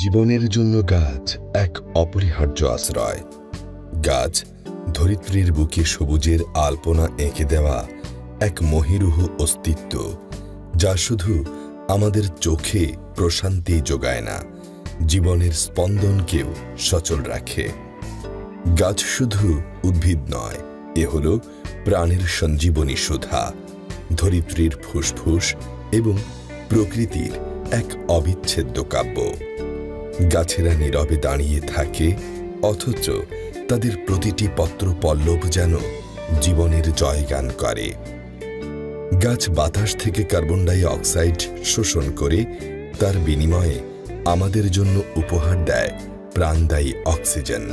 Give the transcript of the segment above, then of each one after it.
জীবনের জন্য গাছ এক অপরিহার্য আশ্রয়। গাছ ধরিত্রীর বুকে সবুজের আলপনা এঁকে দেওয়া এক মহীরুহ অস্তিত্ব, যা শুধু আমাদের চোখে প্রশান্তি যোগায় না, জীবনের স্পন্দনকেও সচল রাখে। গাছ শুধু উদ্ভিদ নয়, এ হল প্রাণের সঞ্জীবনী সুধা, ধরিত্রীর ফুসফুস এবং প্রকৃতির এক অবিচ্ছেদ্য কাব্য। গাছেরা নীরবে দাঁড়িয়ে থাকে, অথচ তাদের প্রতিটি পত্র পল্লব যেন জীবনের জয়গান করে। গাছ বাতাস থেকে কার্বন ডাই অক্সাইড শোষণ করে তার বিনিময়ে আমাদের জন্য উপহার দেয় প্রাণদায়ী অক্সিজেন।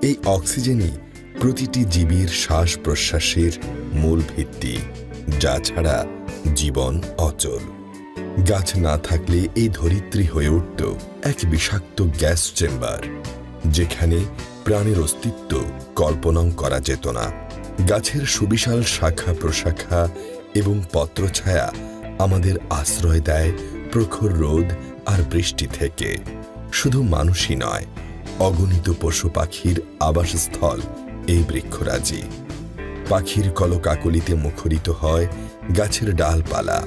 এই অক্সিজেনই প্রতিটি জীবের শ্বাস প্রশ্বাসের মূল ভিত্তি, যা ছাড়া জীবন অচল। গাছ না থাকলে এই ধরিত্রী হয়ে উঠত এক বিষাক্ত গ্যাস চেম্বার, যেখানে প্রাণের অস্তিত্ব কল্পনাও করা যেত না। গাছের সুবিশাল শাখা প্রশাখা এবং পত্রছায়া আমাদের আশ্রয় দেয় প্রখর রোদ আর বৃষ্টি থেকে। শুধু মানুষই নয়, অগণিত পশু পাখির আবাসস্থল এই বৃক্ষরাজি। পাখির কলকাকলিতে মুখরিত হয় গাছের ডালপালা।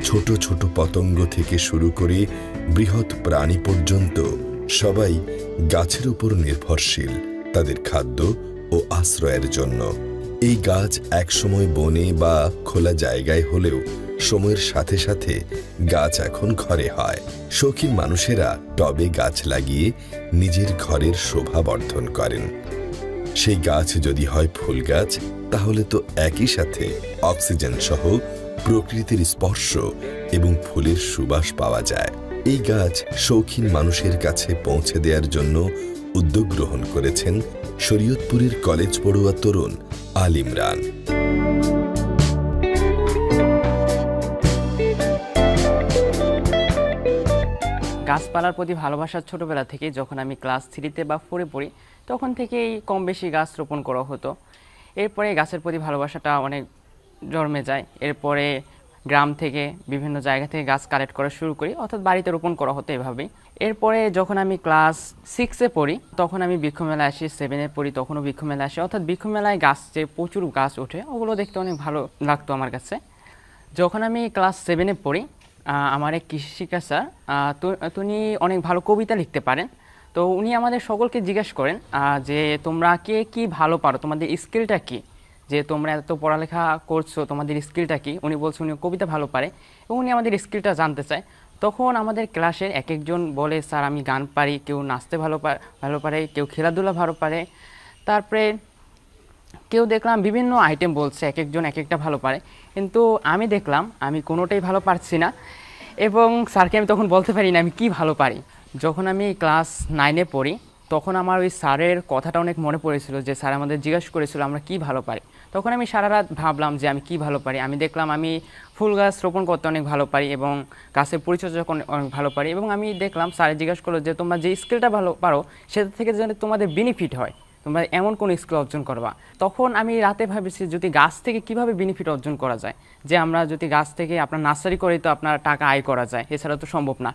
ছোট ছোট পতঙ্গ থেকে শুরু করে বৃহৎ প্রাণী পর্যন্ত সবাই গাছের উপর নির্ভরশীল তাদের খাদ্য ও আশ্রয়ের জন্য। এই গাছ একসময় বনে বা খোলা জায়গায় হলেও সময়ের সাথে সাথে গাছ এখন ঘরে হয়। শৌখিন মানুষেরা টবে গাছ লাগিয়ে নিজের ঘরের শোভা বর্ধন করেন। সেই গাছ যদি হয় ফুল গাছ, তাহলে তো একই সাথে অক্সিজেন সহ প্রকৃতির স্পর্শ এবং ফুলের সুবাস পাওয়া যায়। এই গাছ শৌখিন মানুষের কাছে পৌঁছে দেওয়ার জন্য উদ্যোগ গ্রহণ করেছেন শরীয়তপুরের কলেজ পড়ুয়া তরুণ আল ইমরান। গাছপালার প্রতি ভালোবাসা ছোটবেলা থেকে, যখন আমি ক্লাস 3 বা 4 পড়ি, তখন থেকেই কম বেশি গাছ রোপণ করা হতো। এরপরে গাছের প্রতি ভালোবাসাটা অনেক জন্মে যায়। এরপরে গ্রাম থেকে বিভিন্ন জায়গা থেকে গাছ কালেক্ট করা শুরু করি, অর্থাৎ বাড়িতে রোপণ করা হতো এভাবেই। এরপরে যখন আমি ক্লাস 6 পড়ি, তখন আমি বৃক্ষমেলায় আসি। 7 পড়ি, তখনও বৃক্ষমেলায় আসি। অর্থাৎ বৃক্ষমেলায় গাছ যে প্রচুর গাছ ওঠে, ওগুলো দেখতে অনেক ভালো লাগতো আমার কাছে। যখন আমি ক্লাস 7 পড়ি, আমার এক কৃষি শিক্ষা স্যার, তিনি অনেক ভালো কবিতা লিখতে পারেন। তো উনি আমাদের সকলকে জিজ্ঞেস করেন যে তোমরা কে কি ভালো পারো, তোমাদের স্কিলটা কি, যে তোমরা এত পড়ালেখা করছো, তোমাদের স্কিলটা কি। উনি বলছে উনি কবিতা ভালো পারে এবং উনি আমাদের স্কিলটা জানতে চায়। তখন আমাদের ক্লাসের এক একজন বলে, স্যার আমি গান পারি, কেউ নাচতে ভালো পারে, কেউ খেলাধুলা ভালো পারে। তারপরে কেউ দেখলাম বিভিন্ন আইটেম বলছে, এক একজন এক একটা ভালো পারে। কিন্তু আমি দেখলাম আমি কোনোটাই ভালো পারছি না, এবং স্যারকে আমি তখন বলতে পারি না আমি কি ভালো পারি। যখন আমি ক্লাস 9 পড়ি, তখন আমার ওই স্যারের কথাটা অনেক মনে পড়েছিল, যে স্যার আমাদের জিজ্ঞাসা করেছিল আমরা কি ভালো পারি। তখন আমি সারা রাত ভাবলাম যে আমি কি ভালো পারি। আমি দেখলাম আমি ফুল গাছ রোপণ করতে অনেক ভালো পারি এবং গাছের পরিচর্যা অনেক ভালো পারি। এবং আমি দেখলাম স্যারে জিজ্ঞাসা করলো যে তোমরা যে স্কিলটা ভালো পারো, সেটা থেকে যেন তোমাদের বেনিফিট হয়, তোমরা এমন কোন স্কিল অর্জন করবা। তখন আমি রাতে ভাবেছি যদি গাছ থেকে কিভাবে বেনিফিট অর্জন করা যায়, যে আমরা যদি গাছ থেকে আপনার নার্সারি করি তো আপনার টাকা আয় করা যায়, এছাড়া তো সম্ভব না।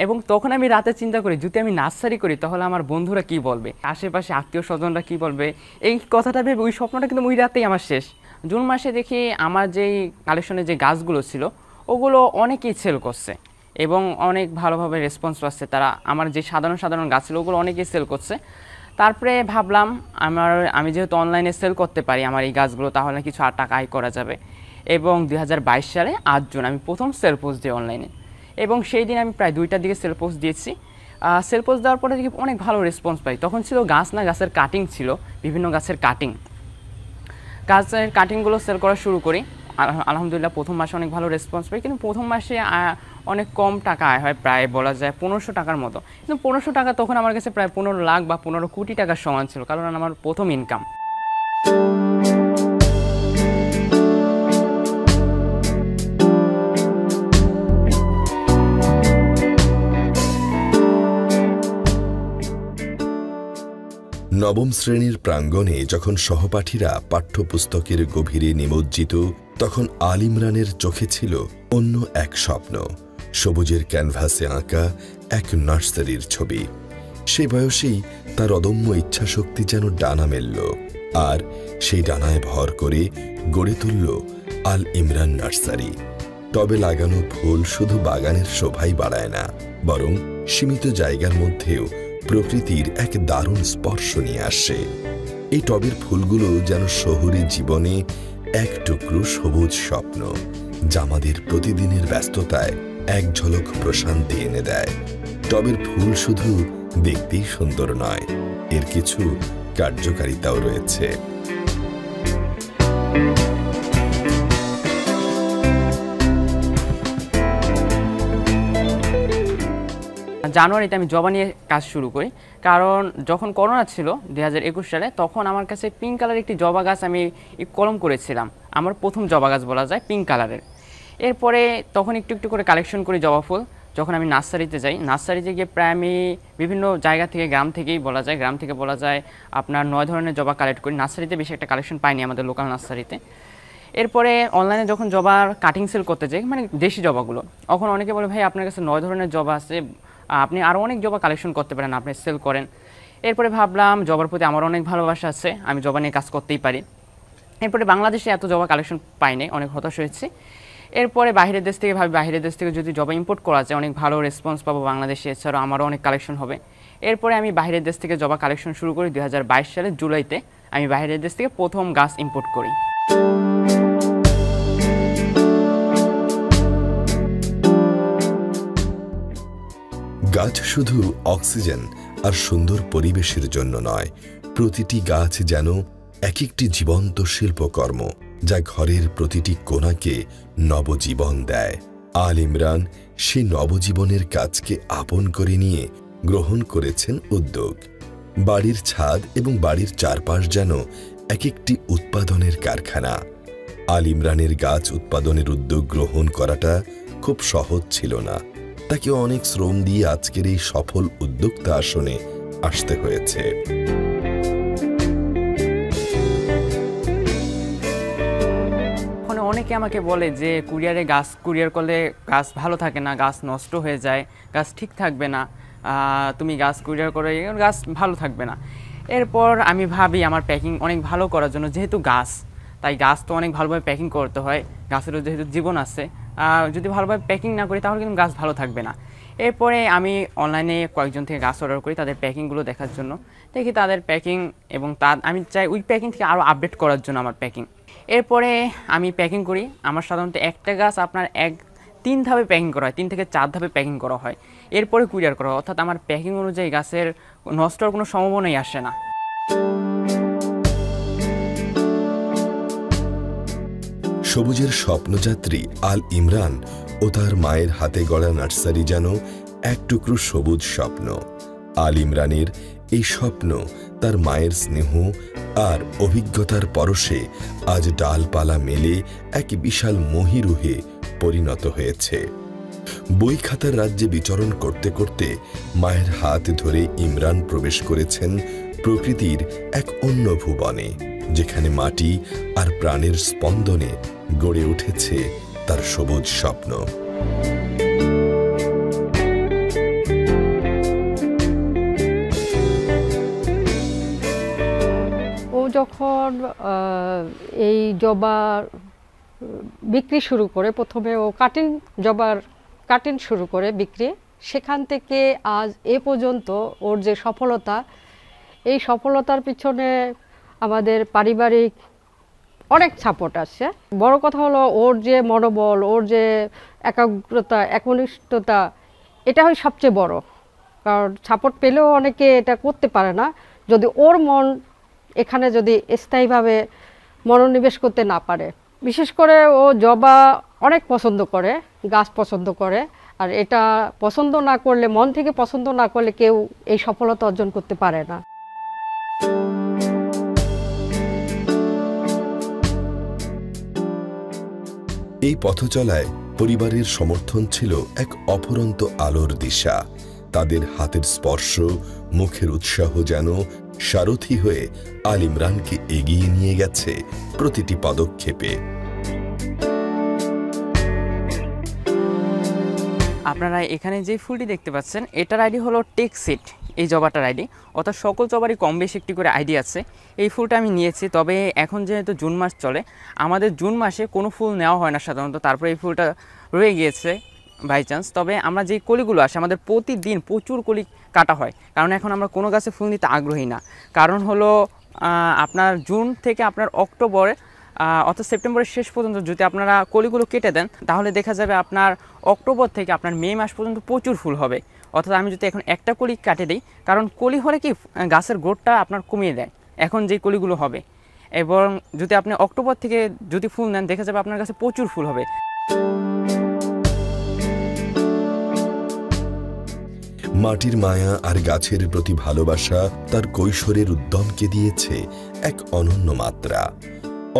এবং তখন আমি রাতে চিন্তা করি যদি আমি নার্সারি করি তাহলে আমার বন্ধুরা কি বলবে, আশেপাশে আত্মীয় স্বজনরা কি বলবে। এই কথাটা ভেবে ওই স্বপ্নটা কিন্তু ওই রাতেই আমার শেষ। জুন মাসে দেখি আমার যেই কালেকশনে যে গাছগুলো ছিল ওগুলো অনেকেই সেল করছে এবং অনেক ভালোভাবে রেসপন্স পাচ্ছে তারা। আমার যে সাধারণ গাছ ছিল ওগুলো অনেকেই সেল করছে। তারপরে ভাবলাম আমি যেহেতু অনলাইনে সেল করতে পারি আমার এই গাছগুলো, তাহলে কিছু আর টাকা আয় করা যাবে। এবং 2022 সালে 8 জুন আমি প্রথম সেল পোস্ট দিই অনলাইনে, এবং সেই দিন আমি প্রায় 2টার দিকে সেল পোস্ট দিয়েছি। সেল পোস্ট দেওয়ার পরে দেখি অনেক ভালো রেসপন্স পাই। তখন ছিল গাছ না, গাছের কাটিং ছিল, বিভিন্ন গাছের কাটিংগুলো সেল করা শুরু করি। আলহামদুলিল্লাহ প্রথম মাসে অনেক ভালো রেসপন্স পাই, কিন্তু প্রথম মাসে অনেক কম টাকা আয় হয়, প্রায় বলা যায় 1500 টাকার মতো। কিন্তু 1500 টাকা তখন আমার কাছে প্রায় 15 লাখ বা 15 কোটি টাকার সমান ছিল, কারণ আমার প্রথম ইনকাম। নবম শ্রেণীর প্রাঙ্গণে যখন সহপাঠীরা পাঠ্যপুস্তকের গভীরে নিমজ্জিত, তখন আল ইমরানের চোখে ছিল অন্য এক স্বপ্ন। সবুজের ক্যানভাসে আঁকা এক নার্সারির ছবি। সে বয়সেই তার অদম্য ইচ্ছাশক্তি যেন ডানা মেলল, আর সেই ডানায় ভর করে গড়ে তুলল আল ইমরান নার্সারি। টবে লাগানো ফুল শুধু বাগানের শোভাই বাড়ায় না, বরং সীমিত জায়গার মধ্যেও প্রকৃতির এক দারুণ স্পর্শ নিয়ে আসে। এই টবের ফুলগুলো যেন শহুরে জীবনে এক টুকরো সবুজ স্বপ্ন, যা আমাদের প্রতিদিনের ব্যস্ততায় এক ঝলক প্রশান্তি এনে দেয়। টবের ফুল শুধু দেখতেই সুন্দর নয়, এর কিছু কার্যকারিতাও রয়েছে। জানুয়ারিতে আমি জবা নিয়ে কাজ শুরু করি, কারণ যখন করোনা ছিল 2021 সালে, তখন আমার কাছে পিঙ্ক কালার একটি জবা গাছ আমি কলম করেছিলাম। আমার প্রথম জবা গাছ বলা যায় পিঙ্ক কালারের। এরপরে তখন একটু একটু করে কালেকশন করি জবা ফুল। যখন আমি নার্সারিতে যাই, নার্সারিতে গিয়ে প্রায় আমি বিভিন্ন জায়গা থেকে, গ্রাম থেকে বলা যায় আপনার 9 ধরনের জবা কালেক্ট করি। নার্সারিতে বেশি একটা কালেকশন পাইনি আমাদের লোকাল নার্সারিতে। এরপরে অনলাইনে যখন জবার কাটিং সেল করতে যাই, মানে দেশি জবাগুলো, তখন অনেকে বলে ভাই আপনার কাছে 9 ধরনের জবা আছে, আপনি আরও অনেক জবা কালেকশন করতে পারেন, আপনি সেল করেন। এরপরে ভাবলাম জবার প্রতি আমার অনেক ভালোবাসা আছে, আমি জবা নিয়ে কাজ করতেই পারি। এরপরে বাংলাদেশে এত জবা কালেকশন পাইনি, অনেক হতাশ হয়েছি। এরপরে বাইরের দেশ থেকে ভাবি, বাইরের দেশ থেকে যদি জবা ইম্পোর্ট করা যায় অনেক ভালো রেসপন্স পাবো বাংলাদেশে, এছাড়াও আমারও অনেক কালেকশন হবে। এরপরে আমি বাইরের দেশ থেকে জবা কালেকশন শুরু করি। 2022 সালের জুলাইতে আমি বাইরের দেশ থেকে প্রথম গাছ ইম্পোর্ট করি। গাছ শুধু অক্সিজেন আর সুন্দর পরিবেশের জন্য নয়, প্রতিটি গাছ যেন এক একটি জীবন্ত শিল্পকর্ম, যা ঘরের প্রতিটি কোণাকে নবজীবন দেয়। আল ইমরান সেই নবজীবনের কাজকে আপন করে নিয়ে গ্রহণ করেছেন উদ্যোগ। বাড়ির ছাদ এবং বাড়ির চারপাশ যেন এক একটি উৎপাদনের কারখানা। আল ইমরানের গাছ উৎপাদনের উদ্যোগ গ্রহণ করাটা খুব সহজ ছিল না। তাকে অনেক শ্রম দিয়ে আজকের এই সফল উদ্যোক্তা আসনে আসতে হয়েছে। অনেকে আমাকে বলে যে কুরিয়ারে গাছ কুরিয়ার করলে গাছ ভালো থাকে না, গাছ নষ্ট হয়ে যায়, গাছ ঠিক থাকবে না, তুমি গাছ কুরিয়ার করে গাছ ভালো থাকবে না। এরপর আমি ভাবি আমার প্যাকিং অনেক ভালো করার জন্য, যেহেতু গাছ, তাই গাছ তো অনেক ভালোভাবে প্যাকিং করতে হয়, গাছেরও যেহেতু জীবন আছে, যদি ভালোভাবে প্যাকিং না করি তাহলে কিন্তু গাছ ভালো থাকবে না। এরপরে আমি অনলাইনে কয়েকজন থেকে গাছ অর্ডার করি তাদের প্যাকিংগুলো দেখার জন্য। দেখি তাদের প্যাকিং, এবং আমি চাই ওই প্যাকিং থেকে আরও আপডেট করার জন্য আমার প্যাকিং। এরপরে আমি প্যাকিং করি। আমার সাধারণত একটা গাছ আপনার 3 ধাপে প্যাকিং করা হয়, 3 থেকে 4 ধাপে প্যাকিং করা হয়, এরপরে কুরিয়ার করা হয়। অর্থাৎ আমার প্যাকিং অনুযায়ী গাছের নষ্ট হওয়ার কোনো সম্ভাবনাই আসে না। সবুজের স্বপ্নযাত্রী আল ইমরান ও তার মায়ের হাতে গড়া নার্সারি যেন এক টুকরো সবুজ স্বপ্ন। আল ইমরানের এই স্বপ্ন তার মায়ের স্নেহ আর অভিজ্ঞতার পরশে আজ ডালপালা মেলে এক বিশাল মহিরুহে পরিণত হয়েছে। বই খাতার রাজ্যে বিচরণ করতে করতে মায়ের হাত ধরে ইমরান প্রবেশ করেছেন প্রকৃতির এক অন্য ভুবনে, যেখানে মাটি আর প্রাণের স্পন্দনে গড়ে উঠেছে তার সবুজ স্বপ্ন। ও যখন এই জবা বিক্রি শুরু করে, প্রথমে ও জবার কাটিং শুরু করে বিক্রি, সেখান থেকে আজ এ পর্যন্ত ওর যে সফলতা, এই সফলতার পিছনে আমাদের পারিবারিক অনেক সাপোর্ট আছে। বড় কথা হলো ওর যে মনোবল, ওর যে একাগ্রতা, একনিষ্ঠতা, এটা হয় সবচেয়ে বড়। কারণ সাপোর্ট পেলেও অনেকে এটা করতে পারে না, যদি ওর মন এখানে যদি স্থায়ীভাবে মনোনিবেশ করতে না পারে। বিশেষ করে ও জবা অনেক পছন্দ করে, গাছ পছন্দ করে, আর এটা পছন্দ না করলে, মন থেকে পছন্দ না করলে কেউ এই সফলতা অর্জন করতে পারে না। এই পথচলায় পরিবারের সমর্থন ছিল এক অফুরন্ত আলোর দিশা। তাদের হাতের স্পর্শ, মুখের উৎসাহ যেন সারথি হয়ে আল ইমরানকে এগিয়ে নিয়ে গেছে প্রতিটি পদক্ষেপে। আপনারা এখানে যে ফুলটি দেখতে পাচ্ছেন এটার আইডি হলো টেকসিট, এই জবাটার আইডি, অর্থাৎ সকল জবারই কম বেশি একটি করে আইডি আছে। এই ফুলটা আমি নিয়েছি, তবে এখন যেহেতু জুন মাস চলে, আমাদের জুন মাসে কোনো ফুল নেওয়া হয় না সাধারণত, তারপরে এই ফুলটা রয়ে গিয়েছে বাই চান্স। তবে আমরা যেই কলিগুলো আসে আমাদের প্রতিদিন প্রচুর কলি কাটা হয়, কারণ এখন আমরা কোনো গাছে ফুল নিতে আগ্রহী না। কারণ হলো আপনার জুন থেকে আপনার অক্টোবরে অর্থাৎ সেপ্টেম্বরের শেষ পর্যন্ত যদি আপনারা কলিগুলো কেটে দেন, তাহলে দেখা যাবে আপনার অক্টোবর থেকে আপনার মে মাস পর্যন্ত প্রচুর ফুল হবে। অর্থাৎ আমি যদি এখন একটা কলি কাটে দিই, কারণ কলি হলে কি গাছের গ্রোথটা আপনার কমিয়ে দেয় এখন যেই কলিগুলো হবে, এবং যদি আপনি অক্টোবর থেকে যদি ফুল নেন দেখা যাবে আপনার কাছে প্রচুর ফুল হবে। মাটির মায়া আর গাছের প্রতি ভালোবাসা তার কৈশোরের উদ্যমকে দিয়েছে এক অনন্য মাত্রা।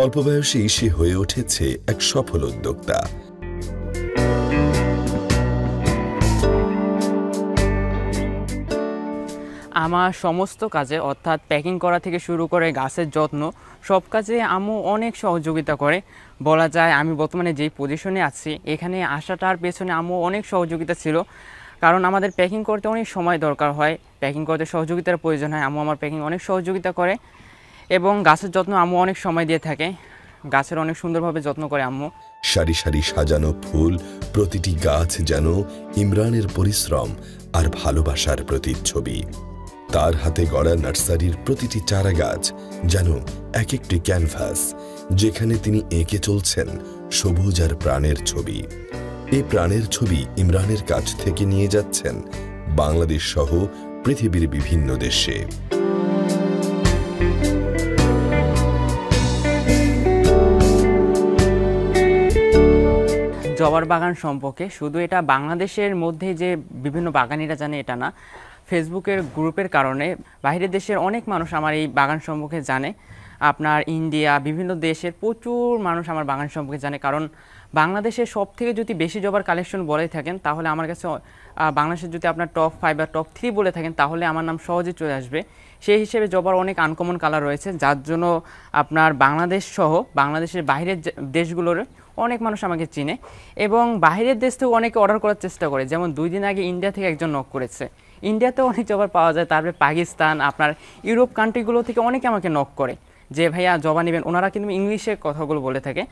অল্প বয়সেই সে হয়ে উঠেছে এক সফল উদ্যোক্তা। আমার সমস্ত কাজে অর্থাৎ প্যাকিং করা থেকে শুরু করে গাছের যত্ন সব কাজে আম্মু অনেক সহযোগিতা করে। বলা যায় আমি বর্তমানে যেই পজিশনে আছি এখানে আসাটার পেছনে আম্মু অনেক সহযোগিতা ছিল, কারণ আমাদের প্যাকিং করতে অনেক সময় দরকার হয়, প্যাকিং করতে সহযোগিতার প্রয়োজন হয়। আম্মু আমার প্যাকিং অনেক সহযোগিতা করে এবং গাছের যত্ন আম্মু অনেক সময় দিয়ে থাকে, গাছের অনেক সুন্দরভাবে যত্ন করে আম্মু। সারি সারি সাজানো ফুল, প্রতিটি গাছ যেন ইমরানের পরিশ্রম আর ভালোবাসার প্রতিচ্ছবি। তার হাতে গড়া নার্সারির প্রতিটি চারা গাছ যেন এক একটি ক্যানভাস, যেখানে তিনি এঁকে চলছেন সবুজ আর প্রাণের ছবি। এই প্রাণের ছবি ইমরানের কাছ থেকে নিয়ে যাচ্ছেন বাংলাদেশ সহ পৃথিবীর বিভিন্ন দেশে। জবার বাগান সম্পর্কে শুধু এটা বাংলাদেশের মধ্যে যে বিভিন্ন বাগানিরা জানে এটা না, ফেসবুকের গ্রুপের কারণে বাইরের দেশের অনেক মানুষ আমার এই বাগান সম্পর্কে জানে। আপনার ইন্ডিয়া বিভিন্ন দেশের প্রচুর মানুষ আমার বাগান সম্পর্কে জানে, কারণ বাংলাদেশের সব থেকে যদি বেশি জবার কালেকশন বলে থাকেন তাহলে আমার কাছে বাংলাদেশের যদি আপনার টপ 5 বা টপ 3 বলে থাকেন তাহলে আমার নাম সহজে চলে আসবে। সেই হিসেবে জবার অনেক আনকমন কালার রয়েছে, যার জন্য আপনার বাংলাদেশ সহ বাংলাদেশের বাইরের দেশগুলোর অনেক মানুষ আমাকে চিনে এবং বাইরের দেশ থেকে অনেকে অর্ডার করার চেষ্টা করে। যেমন 2 দিন আগে ইন্ডিয়া থেকে একজন নক করেছে, ইন্ডিয়াতেও অনেক জবা পাওয়া যায়, তারপরে পাকিস্তান আপনার ইউরোপ কান্ট্রিগুলো থেকে অনেকে আমাকে নক করে যে ভাইয়া জবা নেবেন। ওনারা কিন্তু ইংলিশে কথাগুলো বলে থাকে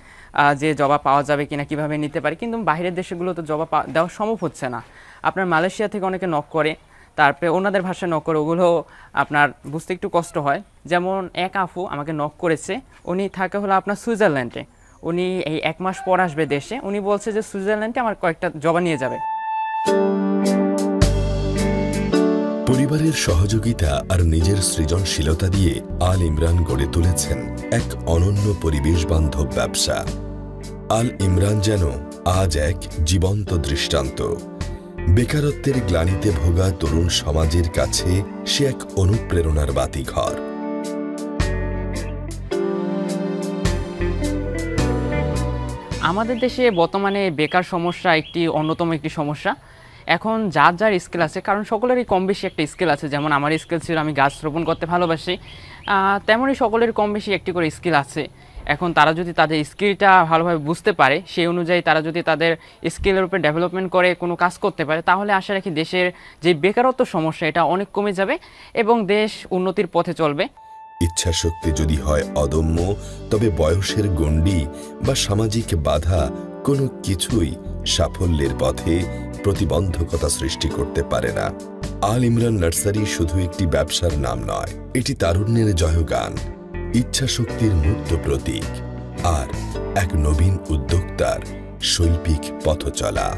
যে জবা পাওয়া যাবে কিনা, কিভাবে নিতে পারি, কিন্তু বাইরের দেশগুলো তো জবা দেওয়া সম্ভব হচ্ছে না। আপনার মালয়েশিয়া থেকে অনেকে নক করে, তারপরে ওনাদের ভাষায় নক করে, ওগুলো আপনার বুঝতে একটু কষ্ট হয়। যেমন এক আফু আমাকে নক করেছে, উনি থাকে হলো আপনার সুইজারল্যান্ডে, উনি এই 1 মাস পর আসবে দেশে। উনি বলছে যে সুইজারল্যান্ডে আমার কয়েকটা জবা নিয়ে যাবে। পরিবারের সহযোগিতা আর নিজের সৃজনশীলতা দিয়ে আল ইমরান গড়ে তুলেছেন এক অনন্য পরিবেশ বান্ধব ব্যবসা। আল ইমরান যেন আজ এক জীবন্ত দৃষ্টান্ত। বেকারত্বের গ্লানিতে ভোগা তরুণ সমাজের কাছে সে এক অনুপ্রেরণার বাতিঘর। আমাদের দেশে বর্তমানে বেকার সমস্যা একটি অন্যতম একটি সমস্যা। এখন যার যার স্কিল আছে, কারণ সকলেরই কম বেশি একটা স্কিল আছে। যেমন আমার স্কিল ছিল আমি গাছ রোপণ করতে ভালোবাসি, তেমনই সকলের কম বেশি একটি করে স্কিল আছে। এখন তারা যদি তাদের স্কিলটা ভালোভাবে বুঝতে পারে, সেই অনুযায়ী তারা যদি তাদের স্কিলের উপর ডেভেলপমেন্ট করে কোনো কাজ করতে পারে, তাহলে আশা রাখি দেশের যে বেকারত্ব সমস্যা এটা অনেক কমে যাবে এবং দেশ উন্নতির পথে চলবে। ইচ্ছাশক্তি যদি হয় অদম্য, তবে বয়সের গণ্ডি বা সামাজিক বাধা কোনো কিছুই সাফল্যের পথে প্রতিবন্ধকতা সৃষ্টি করতে পারে না। আল ইমরান নার্সারি শুধু একটি ব্যবসার নাম নয়, এটি তারুণ্যের জয়গান, ইচ্ছাশক্তির মূর্ত প্রতীক আর এক নবীন উদ্যোক্তার শৈল্পিক পথচলা।